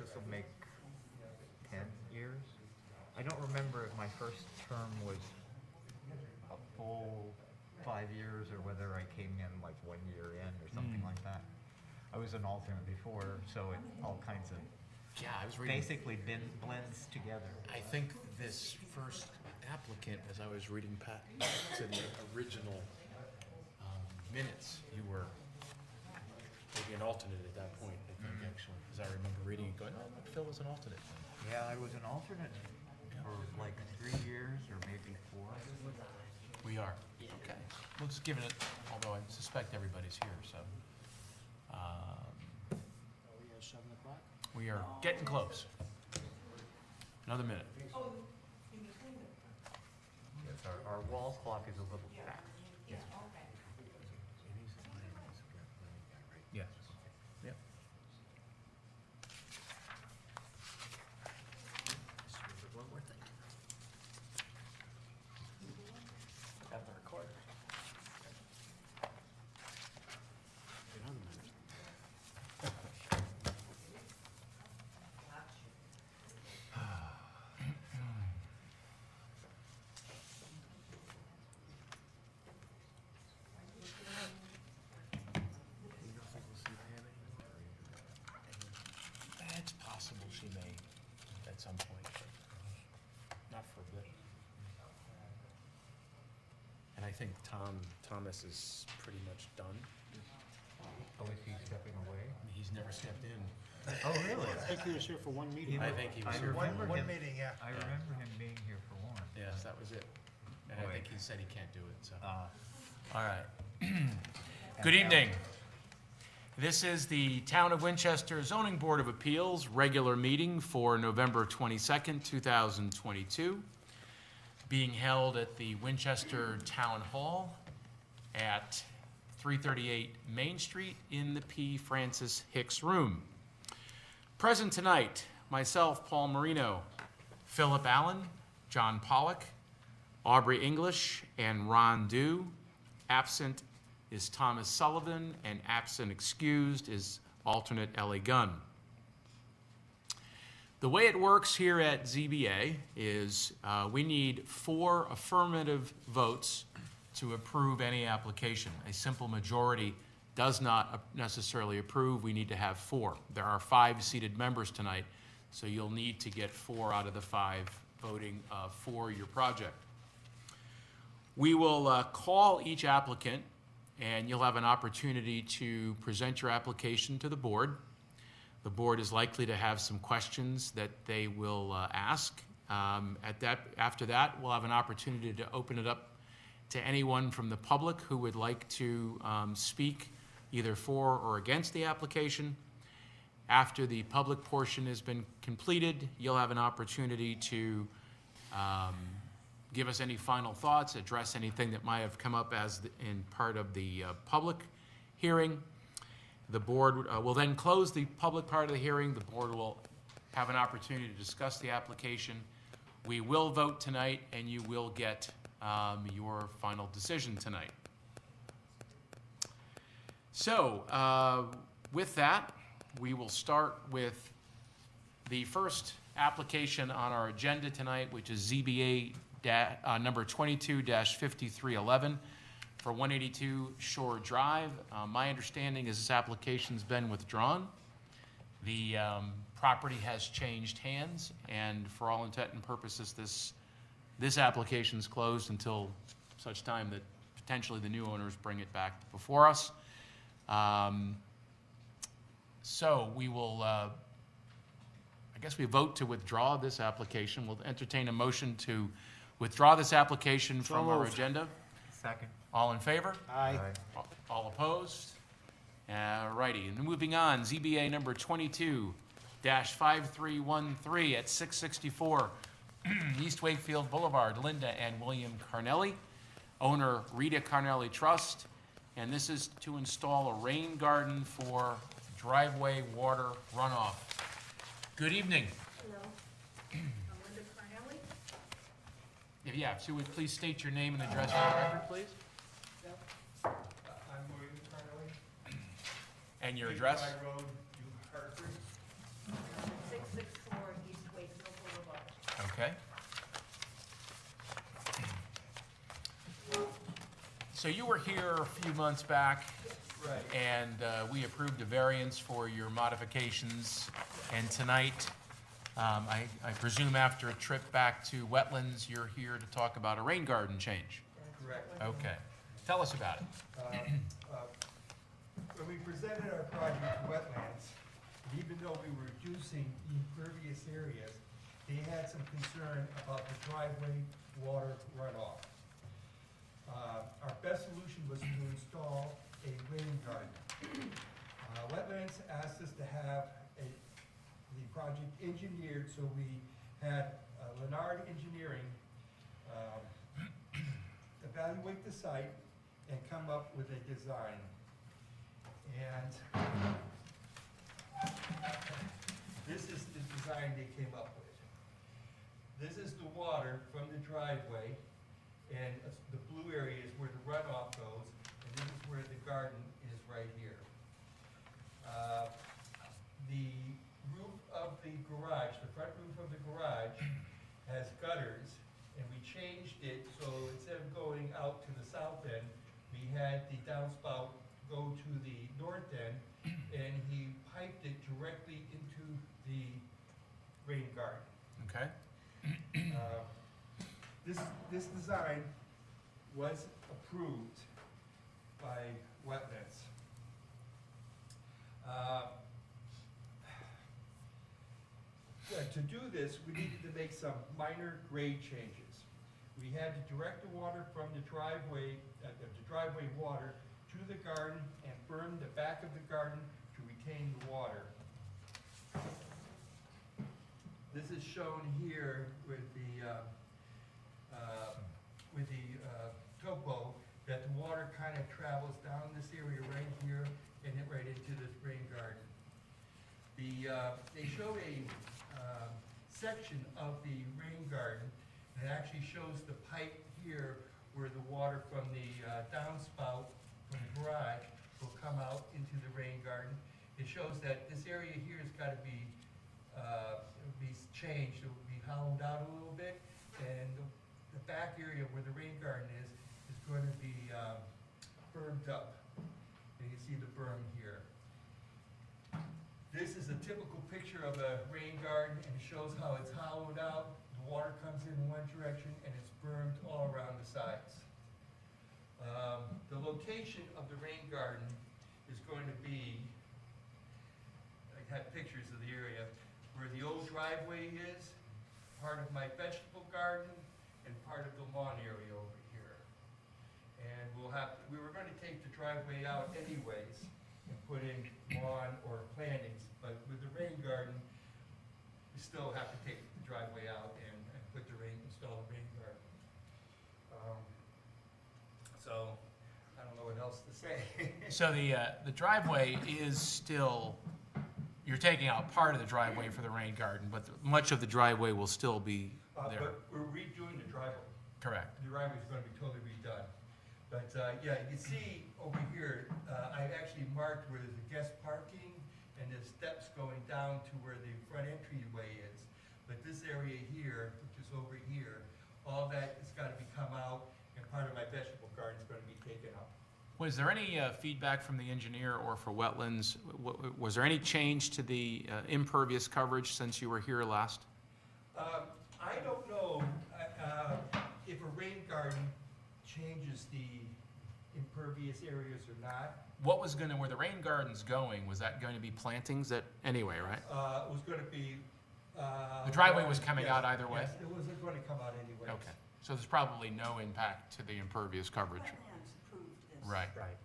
this will make 10 years. I don't remember if my first term was a full 5 years or whether I came in like 1 year in or something like that. I was an alternate before, so it all kinds of Yeah, I was reading. basically blends together. I think this first applicant, as I was reading to the original minutes, you were maybe an alternate at that point, I think, actually. Because I remember reading it going, oh, Phil was an alternate. Yeah, I was an alternate for like 3 years or maybe 4. We are. Okay. We'll just give it, although I suspect everybody's here, so. We have 7 o'clock? We are getting close. Another minute. Yes, our wall clock is a little fast. Yes. Yep. One more thing. Got the recorder. Another minute. You don't think we'll see Pam anymore? It's possible she may at some point, but not for a bit. And I think Thomas is pretty much done. Oh, is he stepping away? He's never stepped in. Oh, really? I think he was here for one meeting. I think he was I here. remember One him. meeting, yeah. I remember him being here for one. Yes, that was it. And I Boy. think he said he can't do it, so. Uh, All right. Good evening. This is the Town of Winchester Zoning Board of Appeals regular meeting for November 22nd, 2022, being held at the Winchester Town Hall at 338 Main Street in the P. Francis Hicks Room. Present tonight, myself, Paul Marino, Philip Allen, John Pollock, Aubrey English, and Ron Dew. Absent is Thomas Sullivan, and absent excused is alternate Ellie Gunn. The way it works here at ZBA is we need 4 affirmative votes to approve any application. A simple majority does not necessarily approve. We need to have 4. There are 5 seated members tonight, so you'll need to get 4 out of the 5 voting for your project. We will call each applicant, and you'll have an opportunity to present your application to the board. The board is likely to have some questions that they will ask. After that, we'll have an opportunity to open it up to anyone from the public who would like to speak either for or against the application. After the public portion has been completed, you'll have an opportunity to give us any final thoughts, address anything that might have come up in part of the public hearing. The board will then close the public part of the hearing. The board will have an opportunity to discuss the application. We will vote tonight, and you will get your final decision tonight. So, with that, we will start with the first application on our agenda tonight, which is ZBA number 22-5311 for 182 Shore Drive. My understanding is this application's been withdrawn. The property has changed hands, and for all intent and purposes, this application's closed until such time that potentially the new owners bring it back before us. So we will, I guess we vote to withdraw this application. We'll entertain a motion to withdraw this application from our moved. agenda. Second. All in favor? Aye. All opposed? Righty, and moving on, ZBA number 22-5313 at 664 East Wakefield Boulevard, Linda and William Carnelli, owner Rita Carnelli Trust, and this is to install a rain garden for driveway water runoff. Good evening. Hello, I'm Linda Carnelli. If you would please state your name and address for the record, please, I'm William Carnelly. and your address. High Road, New Hartford. 664 East Waitsville Boulevard. Okay. So you were here a few months back, Right. and we approved a variance for your modifications. And tonight, I presume after a trip back to wetlands, you're here to talk about a rain garden change. Correct. Okay. Tell us about it. When we presented our project to wetlands, even though we were reducing the impervious areas, they had some concern about the driveway water runoff. Our best solution was to install a rain garden. Wetlands asked us to have the project engineered, so we had Leonard Engineering evaluate the site and come up with a design. And this is the design they came up with. This is the water from the driveway, and the blue area is where the runoff goes, and this is where the garden is right here. The roof of the garage, the front roof of the garage, has gutters, and we changed it so instead of going out to the south end, we had the downspout go to the north end, and he piped it directly into the rain garden. Okay? This design was approved by wetlands. To do this, we needed to make some minor grade changes. We had to direct the water from the driveway water to the garden and berm the back of the garden to retain the water. This is shown here with the topo, that the water kind of travels down this area right here and hit right into this rain garden. They showed a section of the rain garden, and it actually shows the pipe here where the water from the downspout from the garage will come out into the rain garden. It shows that this area here has got to be changed. It will be hollowed out a little bit, and the back area where the rain garden is going to be bermed up. And you can see the berm here. This is a typical picture of a rain garden, and it shows how it's hollowed out. The water comes in one direction, and it's bermed all around the sides. The location of the rain garden is going to be, I have pictures of the area, where the old driveway is, part of my vegetable garden, and part of the lawn area over here. And we were going to take the driveway out anyways and put in lawn or plantings, but with the rain garden, we still have to take the driveway out and install the rain garden. So, I don't know what else to say. So the driveway is still, you're taking out part of the driveway for the rain garden, but much of the driveway will still be there. But we're redoing the driveway. Correct. The driveway's gonna be totally redone. But, yeah, you can see over here, I actually marked where there's a guest parking and there's steps going down to where the front entryway is. But this area here, which is over here, all that has gotta be come out, and part of my vegetable garden is gonna be taken out. Was there any feedback from the engineer or for wetlands? Was there any change to the impervious coverage since you were here last? I don't know if a rain garden changes the impervious areas or not. What was where the rain garden's going, was that going to be plantings that, anyway, right? It was gonna be. The driveway was coming yes, out either way? Yes, it was gonna come out anyway. Okay, so there's probably no impact to the impervious coverage. Wetlands approved this. Right, Right.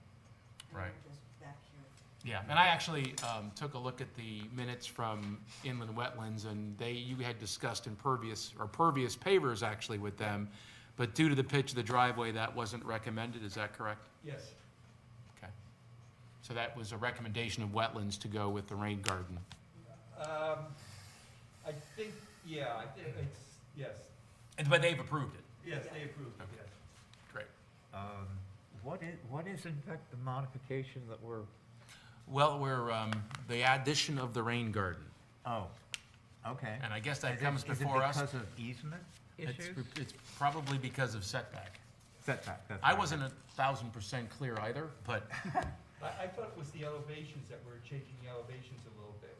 And right. we're just back here. Yeah, and I actually took a look at the minutes from inland wetlands, and you had discussed pervious pavers actually with them, but due to the pitch of the driveway, that wasn't recommended, is that correct? Yes. Okay. So that was a recommendation of wetlands to go with the rain garden. I think, yeah, it's, yes, But they've approved it. yes, they approved it, Okay. yes. Great. What is in fact the modification that we're, Well, we're, the addition of the rain garden. oh, Okay. And I guess that Is it- comes before us. Is it because of easement issues? It's probably because of setback. Setback, that's I right. wasn't 1,000% clear either, but I thought it was the elevations that were changing the elevations a little bit.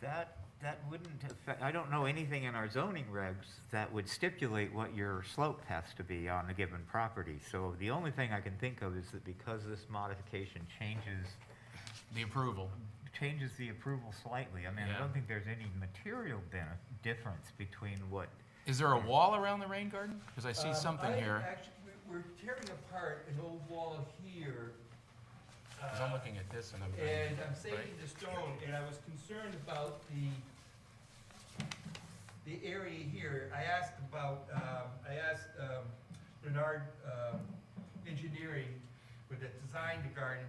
That wouldn't affect, I don't know anything in our zoning regs that would stipulate what your slope has to be on a given property. So the only thing I can think of is that because this modification changes the approval. the approval slightly, I mean, I Yeah. don't think there's any material difference between what, Is there a wall around the rain garden? Because I see something here. Actually, we're tearing apart an old wall here. 'Cause I'm looking at this and I'm. And I'm saving the stone, and I was concerned about the area here. I asked Bernard Engineering, that designed the garden,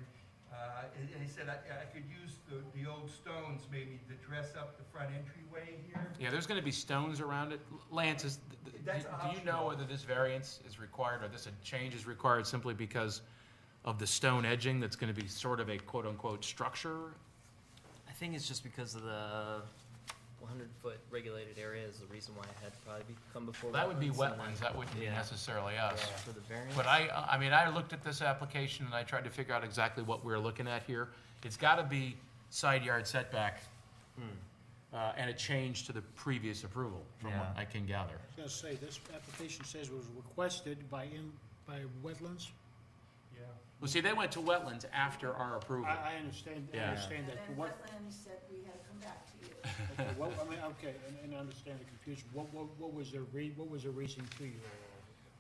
and he said I could use the old stones maybe to dress up the front entryway here. Yeah, there's gonna be stones around it. Lance, That's do you know optional. whether this variance is required or this change is required simply because of the stone edging that's gonna be sort of a quote-unquote structure? I think it's just because of the 100-foot regulated area is the reason why it had to probably come before. That would be and then- wetlands, that wouldn't be Yeah. necessarily us. Yeah, for the variance. But I mean, I looked at this application and I tried to figure out exactly what we're looking at here. It's gotta be side yard setback, and a change to the previous approval, from what Yeah. I can gather. I was gonna say, this application says it was requested by wetlands. Yeah. Well, see, they went to wetlands after our approval. I understand, I Yeah. understand And that, then but what, wetlands said we had to come back to you. okay, what, I mean, okay, and I understand the confusion, what was their what was their reason to you?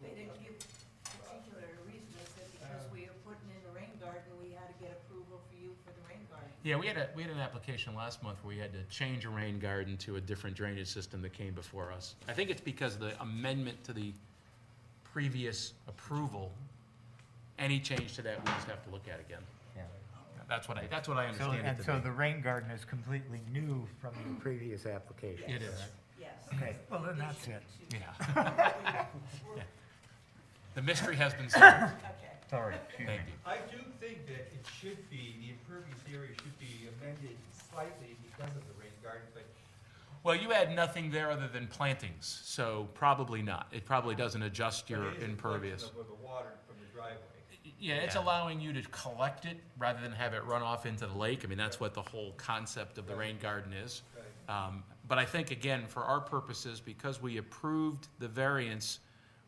They didn't give particular reason, they said because we are putting in the rain garden, we had to get approval for you for the rain garden. Yeah, we had an application last month where we had to change a rain garden to a different drainage system that came before us. I think it's because of the amendment to the previous approval. Any change to that, we just have to look at again. yeah. That's what I So, understand it and to so be. the rain garden is completely new from the previous application. It is, Yes. Okay, well, then that's it. yeah. Yeah. The mystery has been solved. Okay. Sorry, excuse me. Thank you. I do think that it should be, the impervious area should be amended slightly because of the rain garden, but Well, you had nothing there other than plantings, so probably not. It probably doesn't adjust but your it is a impervious. reflection of the water from the driveway. Yeah, it's allowing you to collect it rather than have it run off into the lake. I mean, that's what the whole concept of the rain garden is. Right. But I think, again, for our purposes, because we approved the variance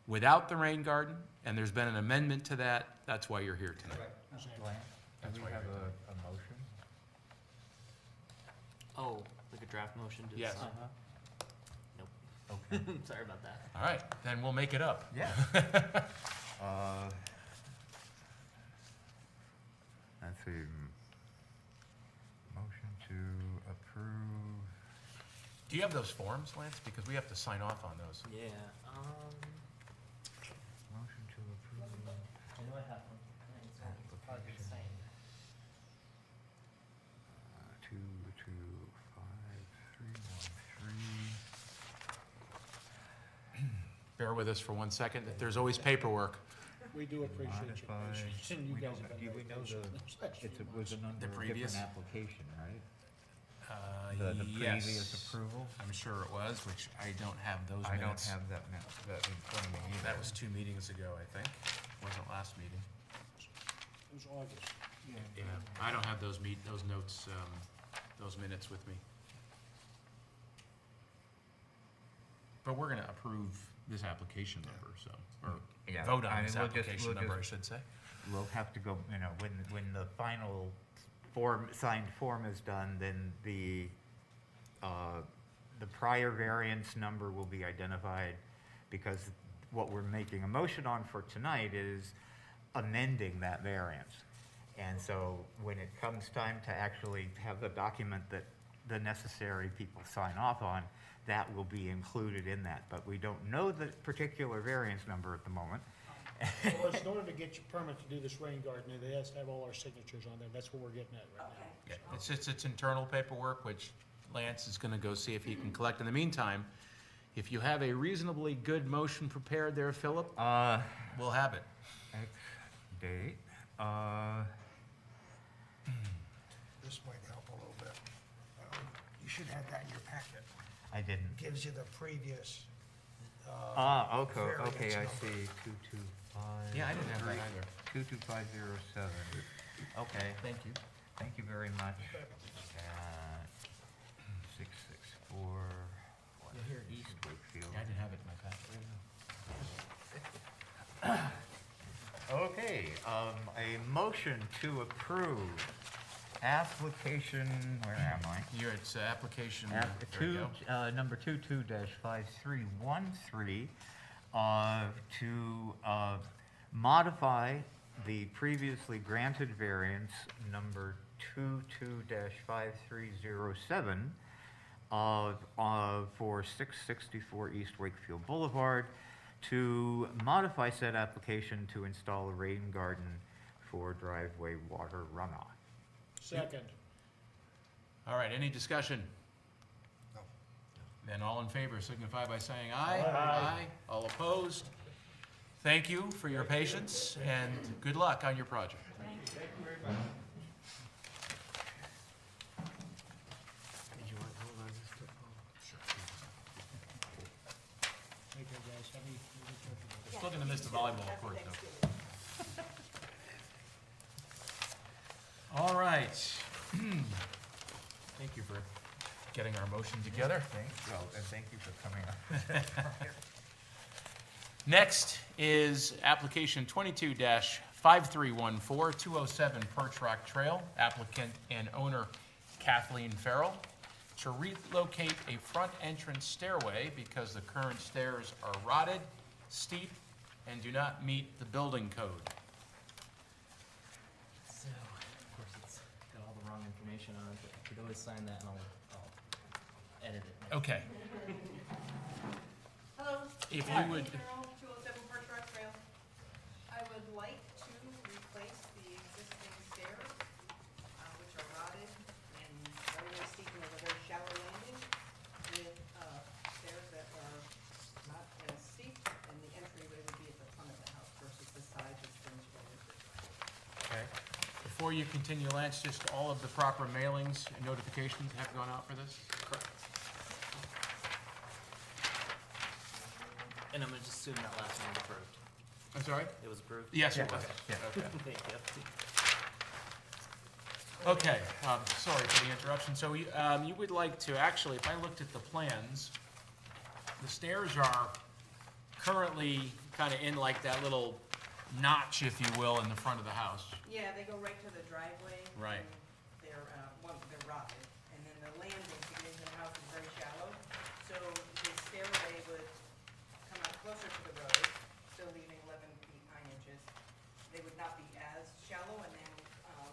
without the rain garden, and there's been an amendment to that, that's why you're here tonight. Right. Lance, That's do we why have you're a motion? Oh, like a draft motion to Yes. sign? Okay. Sorry about that. All right, then we'll make it up. Yeah. Let's see. Motion to approve. Do you have those forms, Lance? Because we have to sign off on those. Yeah, Motion to approve. I know I have one. It's probably the same. 2253113. Bear with us for 1 second. There's always paperwork. We do appreciate your Modified. patience, and you We guys don't- have been do very we know patient. It was an under a previous? different application, right? The Yes. previous approval? I'm sure it was, which I don't have those I don't minutes. have that that in front of me either. That was 2 meetings ago, I think. Wasn't last meeting. It was August. Yeah, I don't have those notes, those minutes with me. But we're gonna approve this application number, so, or Yeah, vote I on mean, this we'll just- application we'll number, I just- should say. We'll have to go, when the final signed form is done, then the prior variance number will be identified, because what we're making a motion on for tonight is amending that variance. And so when it comes time to actually have the document that the necessary people sign off on, that will be included in that. But we don't know the particular variance number at the moment. Well, in order to get your permit to do this rain garden, it has to have all our signatures on there, that's what we're getting at right now. Okay. Yeah, it's just, it's internal paperwork, which Lance is gonna go see if he can collect. In the meantime, if you have a reasonably good motion prepared there, Philip, we'll have it. X date, This might help a little bit. You should have that in your packet. I didn't. Gives you the previous, Okay, variance I number. see, 225. Yeah, I didn't have that either. 22507. Okay, Thank you. thank you very much. 664. You'll hear it. East Wakefield. Yeah, I didn't have it in my packet. Okay, a motion to approve application, where am I? You're at application, App there you two, go. number 22-5313, to modify the previously granted variance number 22-5307 for 664 East Wakefield Boulevard, to modify said application to install a rain garden for driveway water runoff. second. All right, any discussion? No. Then all in favor signify by saying aye. Aye. All opposed? Thank you for your patience, and good luck on your project. Take care, guys. Have a good trip. We're still gonna miss the volleyball court, though. All right. Thank you for getting our motion together. And thank you for coming up. Next is application 22-5314, 207 Perch Rock Trail, applicant and owner Kathleen Farrell, to relocate a front entrance stairway because the current stairs are rotted, steep, and do not meet the building code. So, of course, it's got all the wrong information on it, but you could always sign that and I'll edit it. Okay, Hello. if you would, Carol, 207 Perch Rock Trail. I would like to replace the existing stairs, which are rotted and very steep and have a very shallow landing, with stairs that are not as steep, and the entryway would be at the front of the house versus the side that's been slowly. okay. Before you continue, Lance, just all of the proper mailings and notifications have gone out for this? Correct. And I'm gonna just assume that last one was approved. I'm sorry? It was approved? Yes, it was. Yeah. Okay. Thank you. Okay, sorry for the interruption. So you would like to, actually, if I looked at the plans, the stairs are currently kind of in like that little notch, if you will, in the front of the house. Yeah, they go right to the driveway. Right. and They're, they're rotted, and then the landing to get into the house is very shallow, so the stairway would come out closer to the road, still leaving 11 feet 9 inches. They would not be as shallow, and then,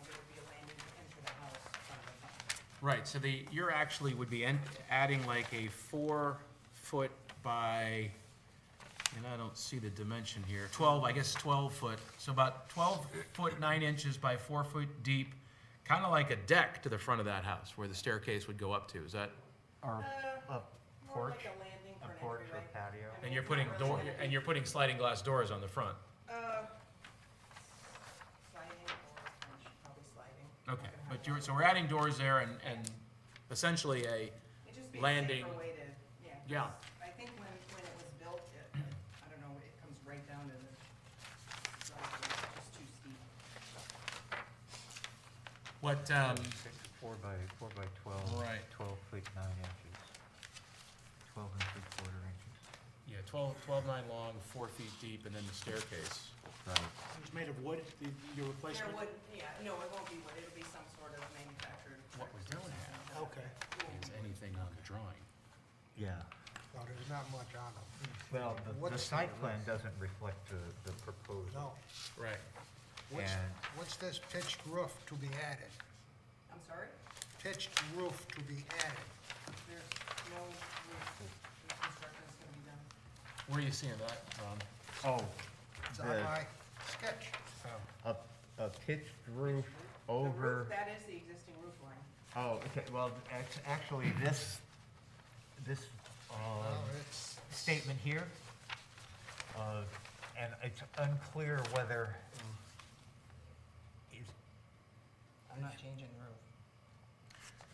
there would be a landing to enter the house from the front. Right, so you're actually would be adding like a 4-foot by, and I don't see the dimension here, 12, I guess 12 foot. So about 12 foot 9 inches by 4 foot deep, kind of like a deck to the front of that house where the staircase would go up to. Is that? Or a More porch, like a landing a for an porch or entryway. patio? I And mean, you're it's putting not door, really gonna and be- you're putting sliding glass doors on the front. Sliding or probably sliding. Okay, but so we're adding doors there and essentially a, It'd just be a landing. safer way to, yeah. Yeah. 'cause I think when it was built, I don't know, it comes right down to the driveway, it's just too steep. what, 4 by 12. Right. 12 feet 9 inches. 12 and 3/4 inches. yeah, 12, 9 long, 4 feet deep, and then the staircase. Right. It's made of wood, your There replacement? would, yeah, no, it won't be wood, it'll be some sort of manufactured. What we don't have Okay. is anything on the drawing. Yeah. No, there's not much on them. Well, the What's site the- plan doesn't reflect the proposal. No. Right. What's, And what's this pitched roof to be added? I'm sorry, Pitched roof to be added. there's no roof, the construction's gonna be done. Where are you seeing that, Ron? Oh, It's on the, my sketch. a pitched roof The over, roof, that is the existing roof line. oh, okay, well, actually, this, Well, it's, statement here, and it's unclear whether, I'm not changing the roof.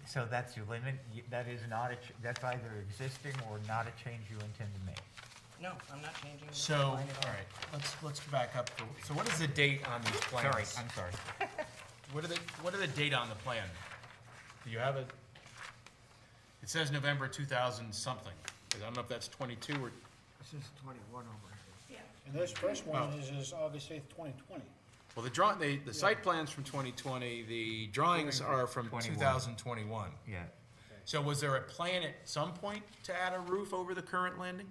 So that's your limit, that is not that's either existing or not a change you intend to make? No, I'm not changing the So, all line at all. right, let's back up. So what is the date on these plans? Sorry, I'm sorry. What are the date on the plan? Do you have it? It says November 2000 something. I don't know if that's 22 or, This is 21 over. Yeah. And this first one is August 8th, 2020. well, the site plan's from 2020, the drawings are from 21. 2021. Yeah. So was there a plan at some point to add a roof over the current landing?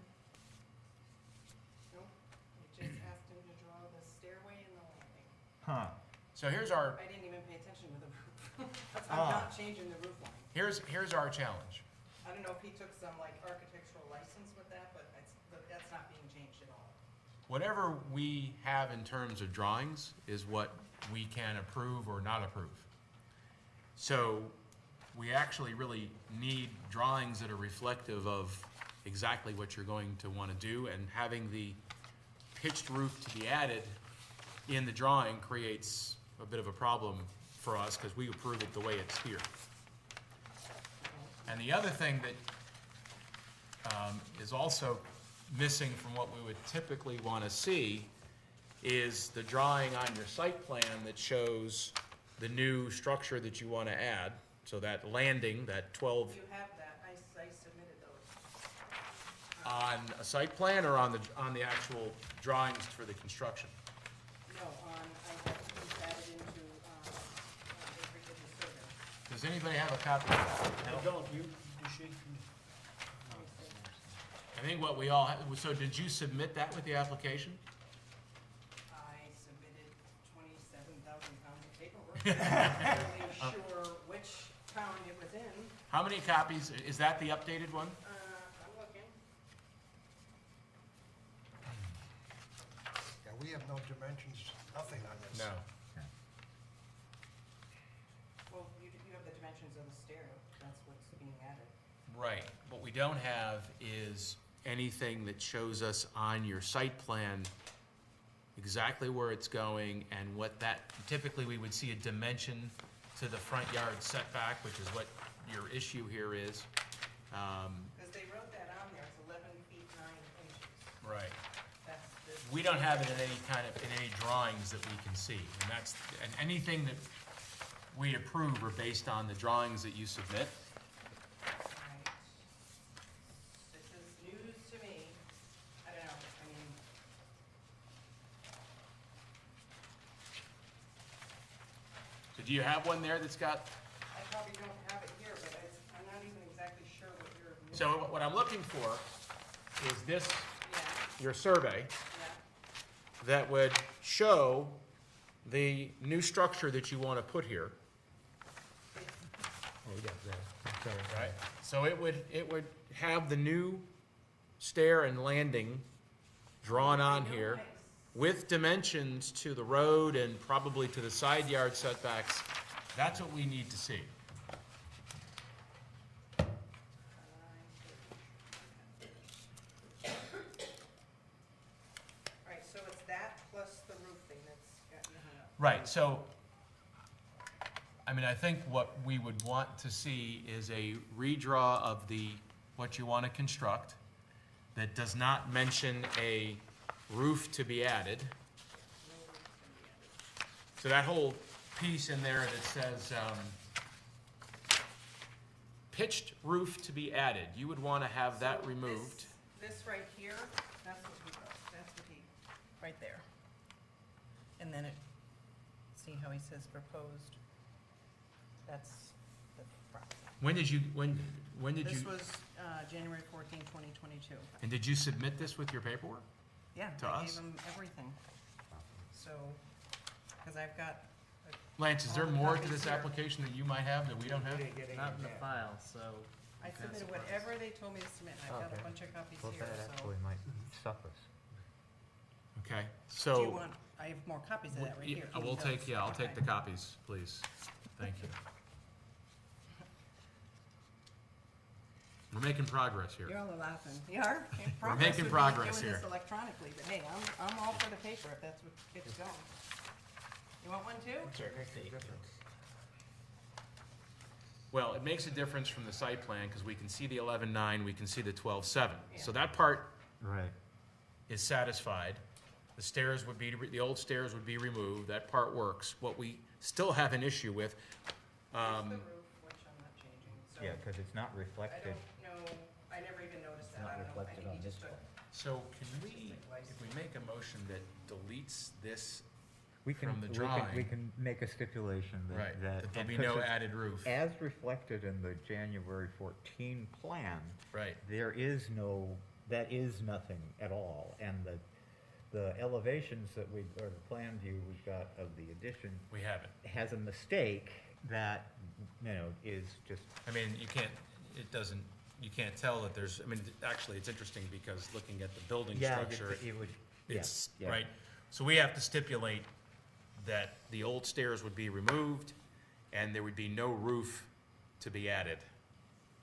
Nope, I just asked him to draw the stairway and the landing. Huh. So here's our, I didn't even pay attention to the roof. Ah. I'm not changing the roof line. here's our challenge. I don't know if he took some like architectural license with that, but that's not being changed at all. Whatever we have in terms of drawings is what we can approve or not approve. So we actually really need drawings that are reflective of exactly what you're going to want to do, and having the pitched roof to be added in the drawing creates a bit of a problem for us because we approve it the way it's here. And the other thing that is also missing from what we would typically want to see is the drawing on your site plan that shows the new structure that you want to add. So that landing, that 12, You have that, I submitted those. on a site plan or on the actual drawings for the construction? No, I have these added into, every survey. Does anybody have a copy of that? I don't, you should, I think what we all, so did you submit that with the application? I submitted 27,000 pounds of paperwork. I'm not really sure which town it was in. How many copies, is that the updated one? I'm looking. Yeah, we have no dimensions, nothing on this. Well, you have the dimensions of the stair, that's what's being added. Right, what we don't have is anything that shows us on your site plan exactly where it's going and what that, typically we would see a dimension to the front yard setback, which is what your issue here is. Because they wrote that on there, it's 11 feet 9 inches. Right. That's the. We don't have it in any drawings that we can see, and and anything that we approve are based on the drawings that you submit. Right. This is news to me. I don't know, I mean, So do you have one there that's got, I probably don't have it here, but I'm not even exactly sure what you're. so what I'm looking for is this, Yeah, your survey, yeah. that would show the new structure that you want to put here. Right, so it would have the new stair and landing drawn on here with dimensions to the road and probably to the side yard setbacks. That's what we need to see. Right, so it's that plus the roofing that's got you hung up. Right, so, I mean, I think what we would want to see is a redraw of what you want to construct that does not mention a roof to be added. So that whole piece in there that says, pitched roof to be added, you would want to have that So removed. This right here, that's what he wrote, that's what he, right there. And then see how he says proposed? That's the process. When did you, This was, January 14, 2022. and did you submit this with your paperwork? Yeah, To I us? gave him everything. So, because I've got, Lance, is there All the more to copies this here. application that you might have that we don't have? Not in the file, so. I I'm kinda submitted surprised. whatever they told me to submit, and I've got Okay. a bunch of copies Well, here, that so. actually might suffice. Okay, Do you so, want, I have more copies of that right here. I will take, I'll take the copies, please. Thank you. We're making progress here. You're all laughing. You are? making progress Doing here. this electronically, but hey, I'm all for the paper if that's what gets going. You want one too? Well, it makes a difference from the site plan, because we can see the 11.9, we can see the 12.7. So that part Right. is satisfied. The stairs would be, the old stairs would be removed, that part works. What we still have an issue with, Here's the roof, which I'm not changing, so. Yeah, because it's not I reflected. don't know, I never even noticed that, not I don't know, I reflected think on he just this took. one. so can we, if we make a motion that deletes this, We can, From the we drawing. can make a stipulation right, that. that there'll and be no 'cause it's added roof, As reflected in the January 14 plan, right, there is no, that is nothing at all. And the elevations that we, or the plan view we've got of the addition we have it. has a mistake that, you know, is just, I mean, you can't, it doesn't, you can't tell that there's, I mean, actually, it's interesting because looking at the building yeah, structure, it would, yeah, it's, yeah. right? So we have to stipulate that the old stairs would be removed and there would be no roof to be added.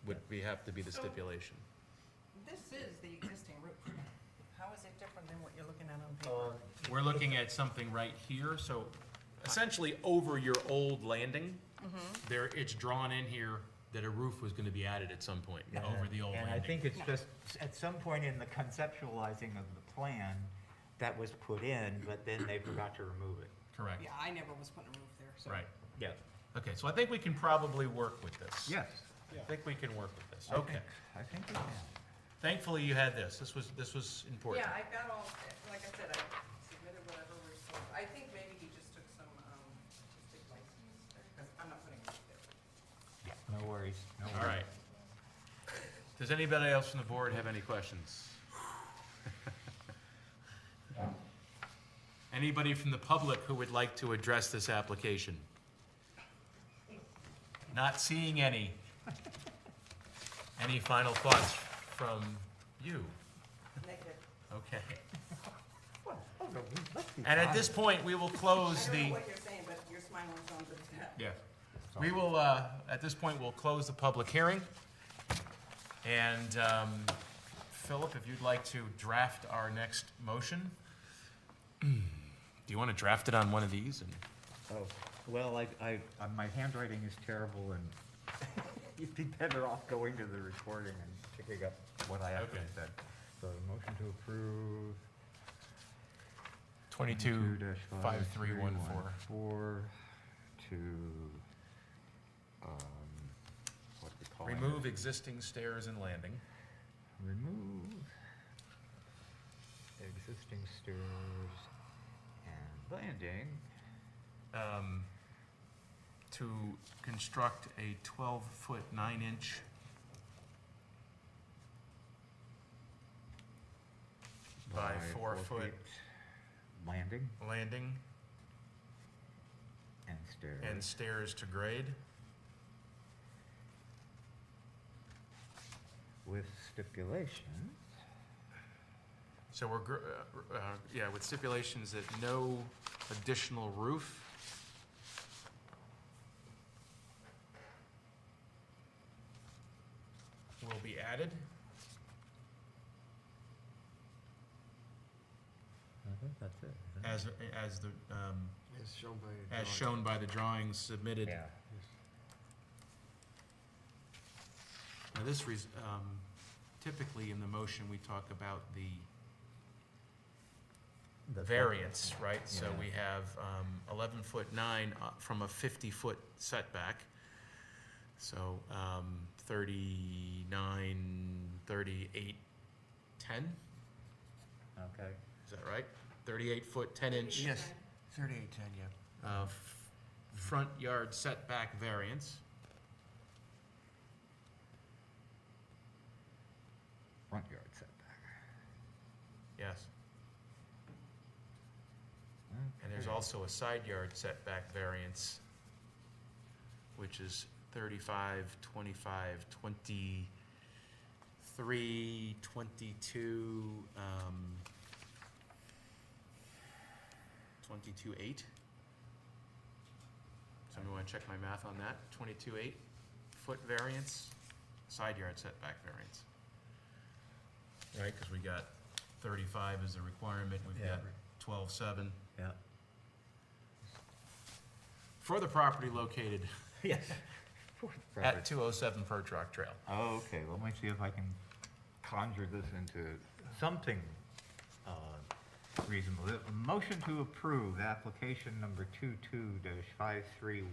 Would be, have to be the So- stipulation. This is the existing roof. How is it different than what you're looking at on paper? We're looking at something right here, so essentially over your old landing, there, it's drawn in here that a roof was gonna be added at some point, over the old And I landing. think it's just, at some point in the conceptualizing of the plan, that was put in, but then they forgot to remove it. Correct, Yeah, I never was putting a roof there, so. right. Yeah. Okay, so I think we can probably work with this. Yes. I think we can work with this, I okay. think- I think we can. Thankfully, you had this, this was important. Yeah, I've got all, like I said, I submitted whatever we're supposed, I think maybe he just took some, artistic license there, because I'm not putting a roof there. No worries, no worries. All right. Does anybody else from the board have any questions? Anybody from the public who would like to address this application? Not seeing any. Any final thoughts from you? Negative. Okay. Oh, no, we must be And at fine. this point, we will close I don't the. know what you're saying, but your smile sounds good as that. Yeah. We will, at this point, we'll close the public hearing. And, Philip, if you'd like to draft our next motion, do you want to draft it on one of these? And Oh, well, my handwriting is terrible, and you'd be better off going to the recording and picking up what I actually Okay. said. So, motion to approve 22-5314. to, what we call it? Remove existing stairs and landing. Remove existing stairs and landing. To construct a 12-foot 9-inch by 4-foot feet landing landing and stairs. and stairs to grade. With stipulations. So we're, yeah, with stipulations that no additional roof will be added. I think that's it. As the, As shown by the as drawing. shown by the drawings submitted. Yeah. Now, this, typically in the motion, we talk about the variance, right? So Yeah. we have 11-foot 9 from a 50-foot setback. So 39, 38, 10, Okay. is that right? 38-foot, 10-inch Yes, 3810, yeah. front yard setback variance. Front yard setback. Yes. And there's also a side yard setback variance, which is 35, 25, 23, 22, 22.8. Somebody want to check my math on that? 22.8 foot variance, side yard setback variance. Right, because we got 35 as a requirement, we've Yeah. got 12.7. Yeah. For the property located Yes. at 207 Fur Truck Trail. Oh, okay, well, let me see if I can conjure this into something reasonable. A motion to approve application number 22-5313,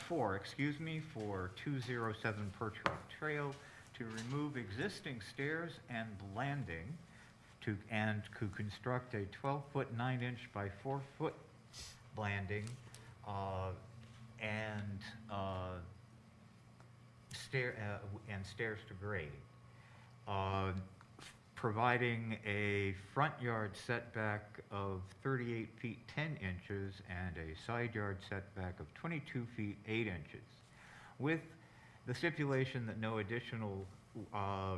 14, for 207 Pertruck Trail to remove existing stairs and landing and to construct a 12-foot 9-inch by 4-foot landing and stairs to grade. Providing a front yard setback of 38 feet 10 inches and a side yard setback of 22 feet 8 inches, with the stipulation that no additional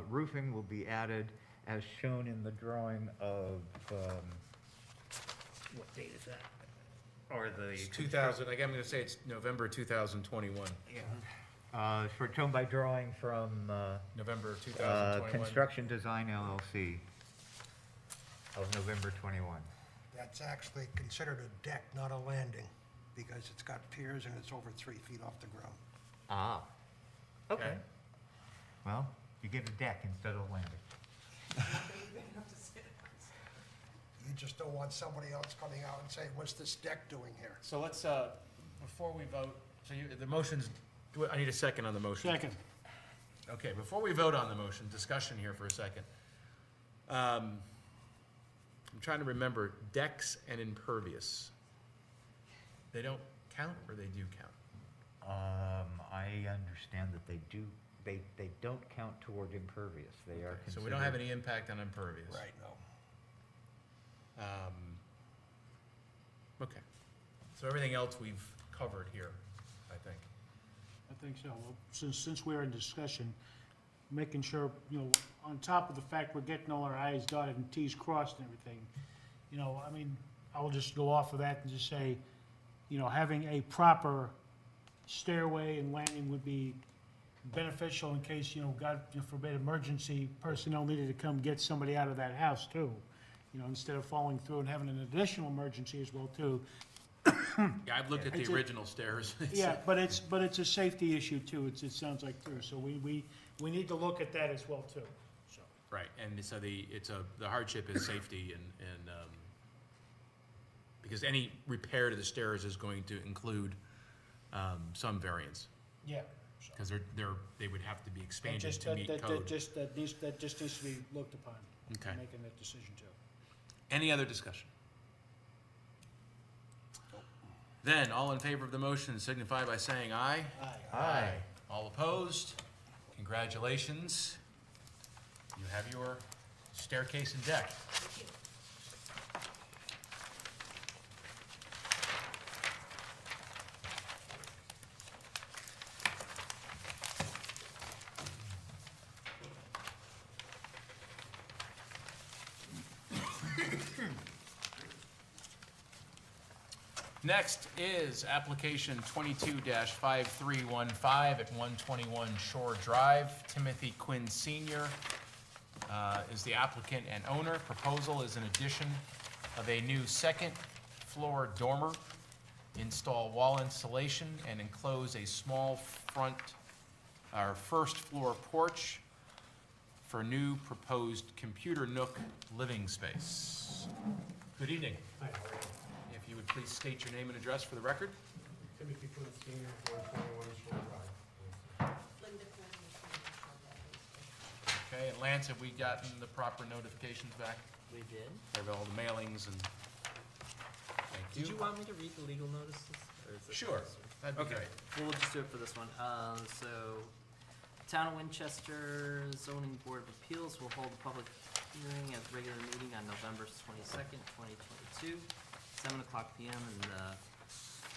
roofing will be added as shown in the drawing of, what date is that? Or the... It's 2000, I'm going to say it's November 2021. Yeah. Shown by drawing from November 2021. Construction Design LLC of November 21. That's actually considered a deck, not a landing, because it's got piers and it's over 3 feet off the ground. Ah, okay. Okay. Well, you get a deck instead of a landing. You just don't want somebody else coming out and saying, what's this deck doing here? So let's, before we vote, so the motion's, I need a second on the motion. Second. Okay, before we vote on the motion, discussion here for a second. I'm trying to remember, decks and impervious. They don't count, or they do count? I understand that they do, they don't count toward impervious. They are So considered. we don't have any impact on impervious? Right, no. Okay. So everything else we've covered here, I think. I think so. Well, since we're in discussion, making sure, on top of the fact we're getting all our i's dotted and t's crossed and everything, I mean, I'll just go off of that and just say, having a proper stairway and landing would be beneficial in case, God forbid, emergency personnel needed to come get somebody out of that house too. Instead of falling through and having an additional emergency as well too. Yeah, I've looked at the It's a- original stairs. Yeah, but it's a safety issue too, it sounds like too, so we need to look at that as well too, so. Right, and so the hardship is safety and, because any repair to the stairs is going to include, some variance. Yeah. so. Because they would have to be That expanded just- to meet that code. just needs to be looked upon. Okay. Making that decision too. Any other discussion? Then, all in favor of the motion signify by saying aye. Aye. All opposed? Congratulations. You have your staircase and deck. Next is application 22-5315 at 121 Shore Drive. Timothy Quinn Sr. Is the applicant and owner. Proposal is an addition of a new second-floor dormer, install wall insulation, and enclose a small first-floor porch for new proposed computer nook living space. Good evening. If you would please state your name and address for the record. Timothy Quinn Senior, 121 Shore Drive. Linda Cooley, Okay, and Lance, have we gotten the proper notifications back? We did. Have all the mailings and, thank you. Did you want me to read the legal notices? Or is it- Sure. That'd be Okay. great. We'll just do it for this one. So, Town of Winchester Zoning Board of Appeals will hold a public hearing at a regular meeting on November 22nd, 2022, 7 o'clock PM in the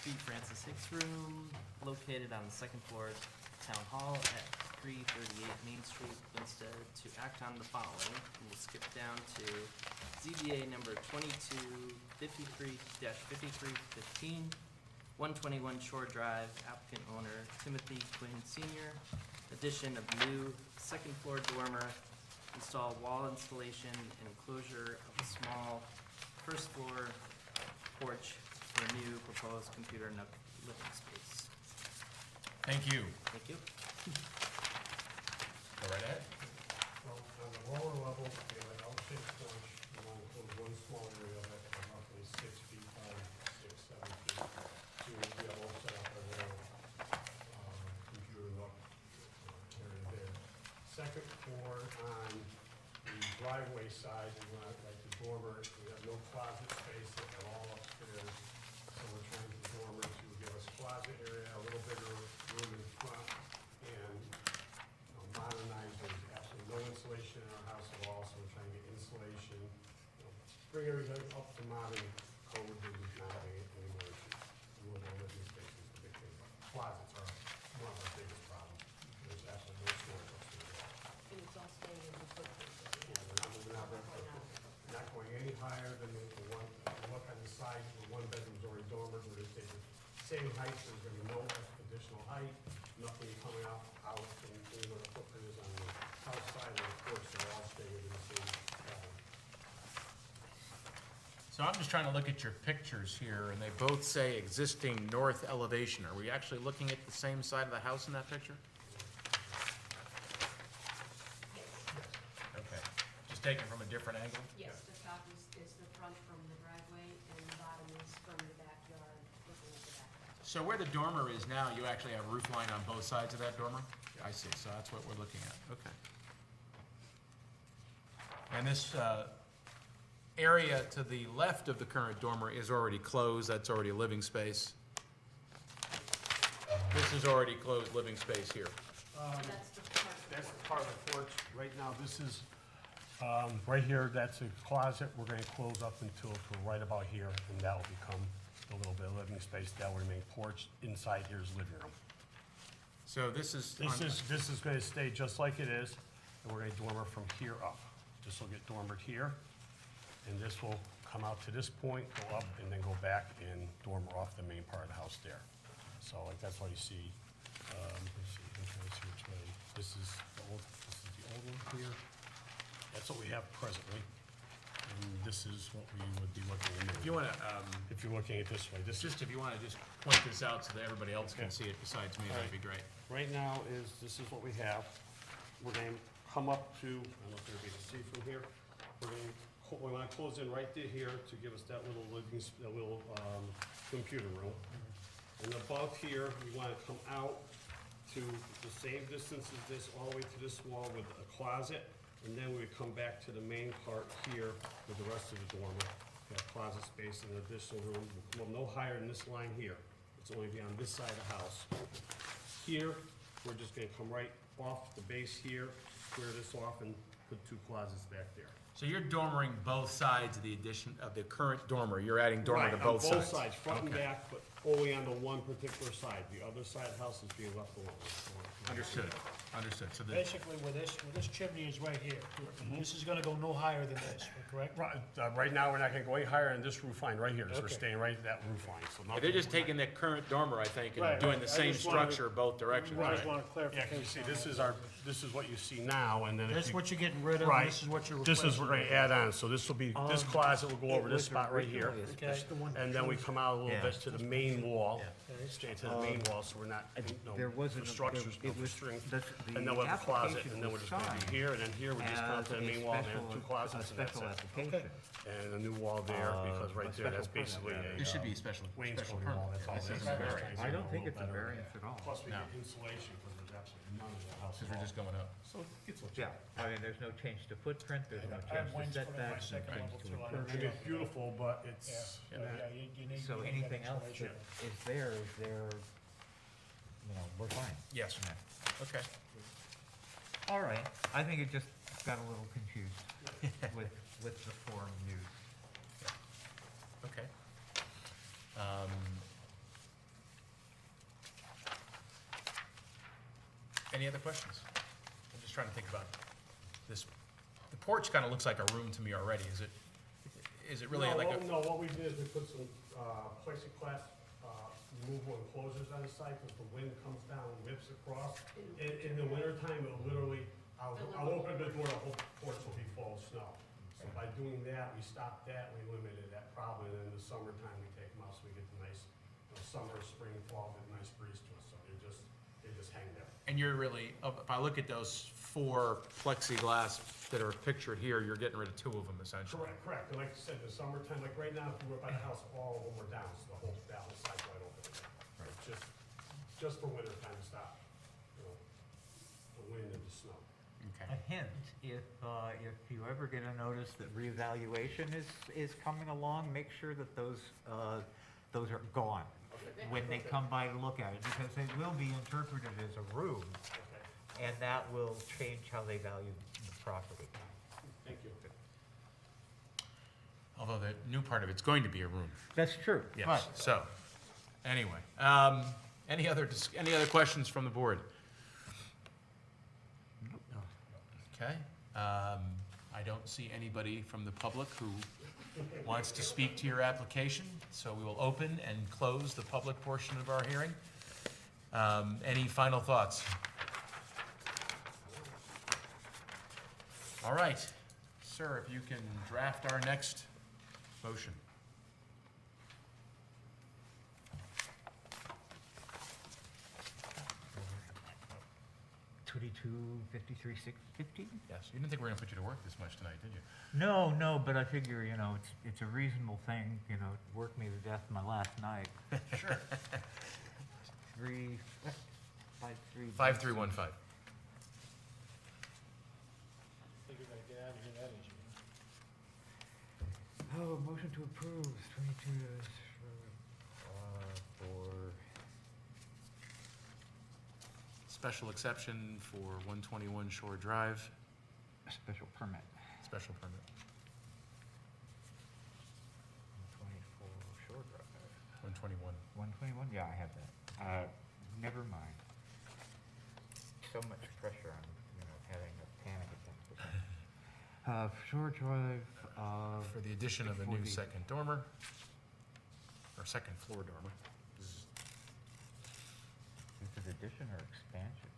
P. Francis Hicks Room, located on the second floor of Town Hall at 338 Main Street, Winstead, to act on the following. We'll skip down to ZBA number 22-53-5315, 121 Shore Drive, applicant owner Timothy Quinn Sr., addition of new second floor dormer, install wall installation and enclosure of a small first floor porch for a new proposed computer nook living space. Thank you. Thank you. Go right ahead. Well, on the lower level, we have an L-shaped porch, we want to include one small area of it, roughly 6 feet by 6, 7 feet. So we have all set up a little, computer nook area there. Second floor on the driveway side, we want, like the dormer, we have no closet space at all upstairs. So we're trying the dormer to give us closet area, a little bigger room in front, and modernize. There's absolutely no insulation in our house at all, so we're trying to get insulation, bring everything up to modern code, and not any more issues. A little more living space is the big thing, but closets are one of our biggest problems. There's absolutely no storage upstairs at all. And it's all staying in the footprint. Yeah, we're not moving out, we're not going any higher than the one, if you look on the side, the one bedroom's already dormers, we're just taking same height, there's gonna be no additional height, nothing coming out from where the footprint is on the house side, and of course, they're all staying within the same pattern. So I'm just trying to look at your pictures here, and they both say existing north elevation. Are we actually looking at the same side of the house in that picture? Okay. Just taken from a different angle? Yes, the top is the front from the driveway, and the bottom is from the backyard, looking at the backyard. So where the dormer is now, you actually have roof line on both sides of that dormer? I see, so that's what we're looking at, okay. And this area to the left of the current dormer is already closed, that's already a living space. This is already closed living space here. That's the part. That's part of the porch. Right now, this is, right here, that's a closet. We're gonna close up until to right about here, and that will become a little bit of living space. That will remain porch. Inside here is living room. So this is. This is gonna stay just like it is, and we're gonna dormer from here up. This will get dormered here, and this will come out to this point, go up, and then go back and dormer off the main part of the house there. So like, that's why you see, let's see, I'm trying to see which way. This is the old one here. That's what we have presently, and this is what we would be looking at. If you wanna, If you're looking at this way, this is, just if you wanna just point this out so that everybody else can Okay. see it besides me, that'd be great. right now this is what we have. We're gonna come up to, I don't know if everybody can see from here, we're gonna close in right to here to give us that little that little, computer room. And above here, we wanna come out to the same distance as this, all the way to this wall with a closet, and then we come back to the main part here with the rest of the dormer. We have closet space and additional room, well, no higher than this line here. It's only be on this side of the house. Here, we're just gonna come right off the base here, square this off, and put 2 closets back there. So you're dormering both sides of the addition of the current dormer, you're adding dormer to Right, both sides? on both sides, front and Okay. back, but only on the one particular side. The other side of the house is being left alone. Understood, understood, so the, Basically, where this chimney is right here, this is gonna go no higher than this, correct? Right now, we're not gonna go any higher than this roof line right here, so we're Okay. staying right at that roof line, so nothing. they're just taking the current dormer, I think, and Right, doing right. the I same just wanted to- structure both directions, I just right? want Yeah, clarification. 'cause you see, on this is what you see now, and then if That's you. what you're getting rid of, Right. and this is what you're This replacing. is, we're gonna add on, so this will be, this closet will go over this spot right here. Okay. And then we come out a little Yeah. bit to the main wall, Okay. stay to the main wall, so we're not, no, There wasn't, for structures, no it was, strings. the And then we'll have a closet, application and then we're was just gonna signed be here, and then here, we just come out as to the a main wall, and special- have 2 closets, and that's A special it. application. And a new wall there, because right there, that's basically a. It should be a special wainscoting wall, that's all it is. I don't think it's a variance at all. Plus, we No. get insulation, because there's absolutely none of the house Because at we're all. just going up. So it gets what Yeah, I mean, there's no change to footprint, there's no I have change to wainscoting on my setbacks, no second change level to too, I I don't mean, it's beautiful, but it's. Yeah, not- yeah, you need. So you need that anything else that insulation. is there, we're fine. Yes. Yeah. Okay. All right, I think it just got a little confused with the form used. Okay. Any other questions? I'm just trying to think about this. The porch kind of looks like a room to me already. Is it really No, like a? No, what we did is we put some plexiglass removable enclosures on the side, because the wind comes down and whips across. In the wintertime, it'll literally, I'll open the door, the whole porch will be full of snow. So by doing that, we stopped that, we eliminated that problem, and in the summertime, we take them out, so we get the nice, summer, spring, fall, with nice breeze to us. So they And you're really, if I look at those 4 plexiglass that are pictured here, you're getting rid of 2 of them essentially. Correct, and like I said, the summertime, like right now, if we were by the house, all of them were down, so the whole balance side's wide open again. It's just for winter time to stop, you know, the wind and the snow. Okay. A hint, if you ever get a notice that reevaluation is coming along, make sure that those are gone when they come by to look at it, because they will be interpreted as a room, Okay, and that will change how they value the property. thank you. Although the new part of it's going to be a room. That's true. Yes, so, anyway, any other questions from the board? Okay, I don't see anybody from the public who wants to speak to your application, so we will open and close the public portion of our hearing. Any final thoughts? All right, sir, if you can draft our next motion. $22,53,650? Yes, you didn't think we were gonna put you to work this much tonight, did you? No, but I figure, it's a reasonable thing, it worked me to death my last night. Sure. 5315. 5315. Think you're gonna get out of here that easy. Oh, motion to approve, 22, for, Special exception for 121 Shore Drive, a special permit. special permit. 124 Shore Drive. 121. 121, yeah, I have that. Never mind. So much pressure on, having a panic attack. Shore Drive, For the addition of a For new the- second dormer, or second floor dormer. is it addition or expansion?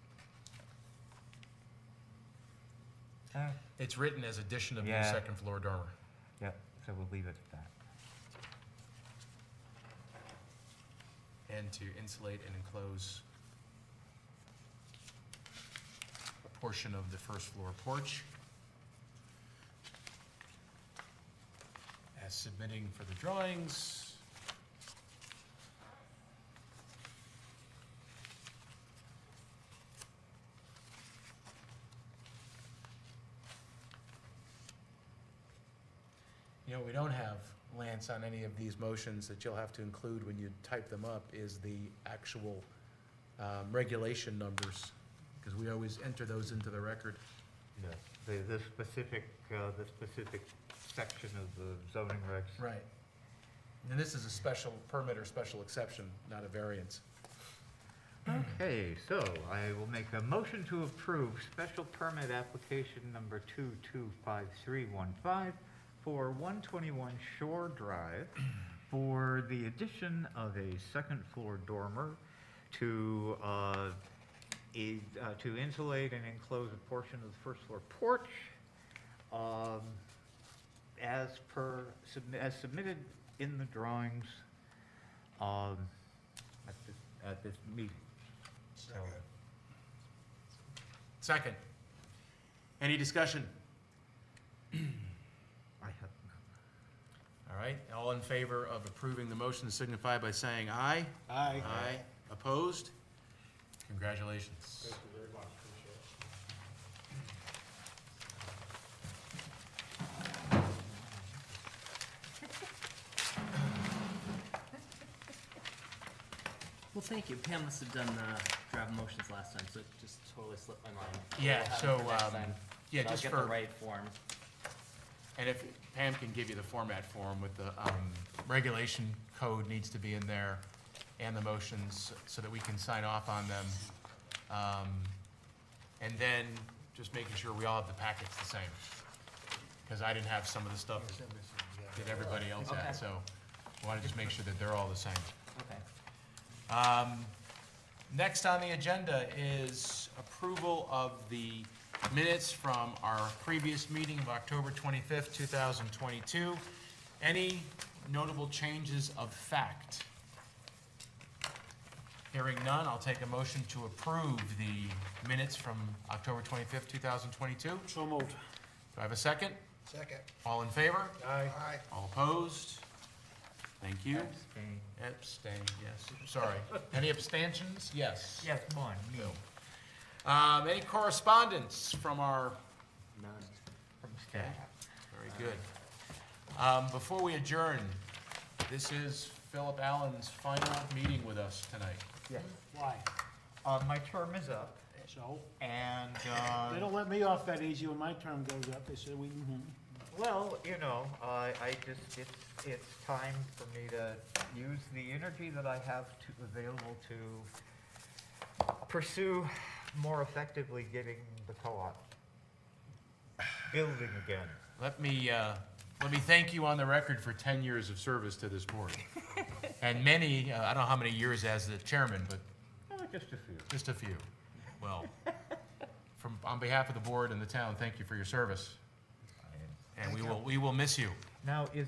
It's written as addition of new Yeah. second floor dormer. Yep, so we'll leave it at that. And to insulate and enclose a portion of the first floor porch as submitting for the drawings. We don't have, Lance, on any of these motions that you'll have to include when you type them up is the actual regulation numbers, because we always enter those into the record. The specific section of the zoning regs. Right. And this is a special permit or special exception, not a variance. Okay, so I will make a motion to approve special permit application number 225315 for 121 Shore Drive for the addition of a second floor dormer to insulate and enclose a portion of the first floor porch, as submitted in the drawings, at this meeting. Second. Any discussion? I have none. All right, all in favor of approving the motion signify by saying aye. Aye. Aye. Opposed? Congratulations. Thank you very much, appreciate it. Well, thank you. Pam must have done the draft motions last time, so it just totally slipped my mind. Yeah, We'll have it so, for next time. yeah, But just I'll get for- the right form. And if Pam can give you the format form with the regulation code needs to be in there and the motions so that we can sign off on them. And then just making sure we all have the packets the same. Because I didn't have some of the stuff that everybody else Okay. had, so I want to just make sure that they're all the same. Okay. Next on the agenda is approval of the minutes from our previous meeting of October 25th, 2022. Any notable changes of fact? Hearing none, I'll take a motion to approve the minutes from October 25th, 2022. So moved. Do I have a second? Second. All in favor? Aye. Aye. All opposed? Thank you. Abstain. Abstain, yes. Sorry. Any abstentions? Yes. Yes, one, me. Any correspondence from our, None. From okay, staff. very good. Before we adjourn, this is Philip Allen's final meeting with us tonight. Yes. Why? My term is up, So, and, they don't let me off that easy when my term goes up. They say we, well, you know, I just, it's time for me to use the energy that I have available to pursue more effectively getting the co-op building again. Let me thank you on the record for 10 years of service to this board. And many, I don't know how many years as the chairman, but Just a few. just a few. Well, on behalf of the board and the town, thank you for your service. And we will miss you. Now, is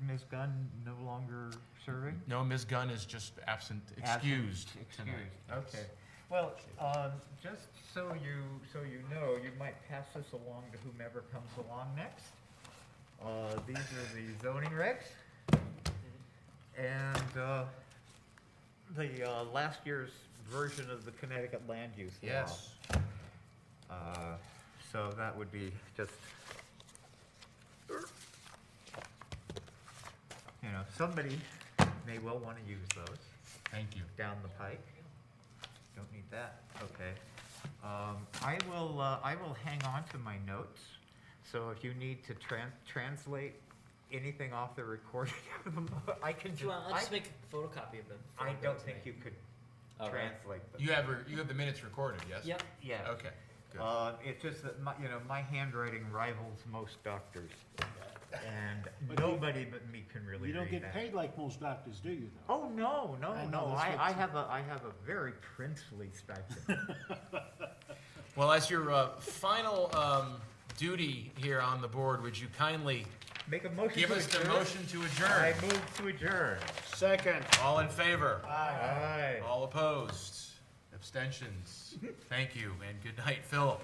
Ms. Gunn no longer serving? No, Ms. Gunn is just absent, excused tonight. Excused, okay. Well, just so you know, you might pass this along to whomever comes along next. These are the zoning regs. And, the, last year's version of the Connecticut land use law. Yes. So that would be just, you know, somebody may well want to use those Thank you. down the pike. Don't need that, okay. I will hang on to my notes, so if you need to translate anything off the recording of them, I can Do you want, I'll just I make a photocopy of them. before I we go don't think tonight. you could Oh, right. translate them. You have the minutes recorded, yes? Yep. Yeah. Okay, good. It's just that my handwriting rivals most doctors, and But nobody but me can really you don't read get that. paid like most doctors, do you, though? Oh, no, no, I know, no, that's I what- have a very princely stipend. Well, as your final duty here on the board, would you kindly Make a motion give to us the adjourn? motion to I adjourn? move to adjourn. Second. All in favor? Aye. All opposed? Abstentions? Thank you, and good night, Philip.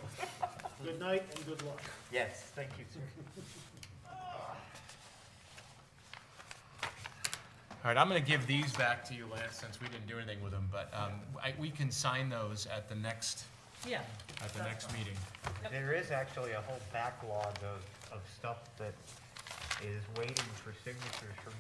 Good night and good luck. Yes, thank you, sir. All right, I'm going to give these back to you, Lance, since we didn't do anything with them, but we can sign those at the next Yeah. meeting. There is actually a whole backlog of stuff that is waiting for signatures from